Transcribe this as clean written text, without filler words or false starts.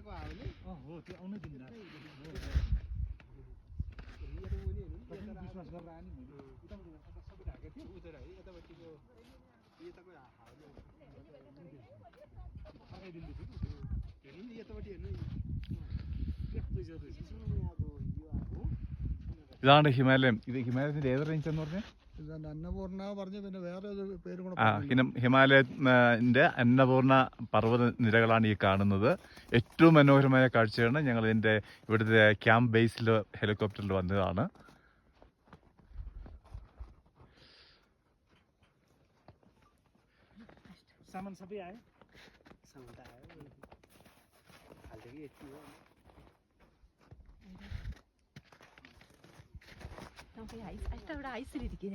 हो त्यो आउनै दिँदैन विश्वास गरेर आयो नि मैले उताबाट सबै ढाकेको थिएँ उता यतापट्टिको यताको हावाले फर्काइदिँदै थियो हेर्नु नि यतापट्टि हेर्नु ഇതാണ് ഹിമാലയം. ഇത് ഹിമാലയത്തിന്റെ ഏത് റേഞ്ച് എന്ന് പറഞ്ഞാൽ അന്നപൂർണ പറഞ്ഞു പിന്നെ വേറെ ഒരു പേര് കൂടെ ഹിമാലയത്തിന്റെ അന്നപൂർണ പർവ്വത നിരകളാണ് ഈ കാണുന്നത്. ഏറ്റവും മനോഹരമായ കാഴ്ചയാണ്. ഞങ്ങൾ ഇതിന്റെ ഇവിടുത്തെ ക്യാമ്പ് ബേസിൽ ഹെലികോപ്റ്ററിൽ വന്നതാണ്. सामान सबै आयो Não tem raiz. Esta é a raiz, ele tem que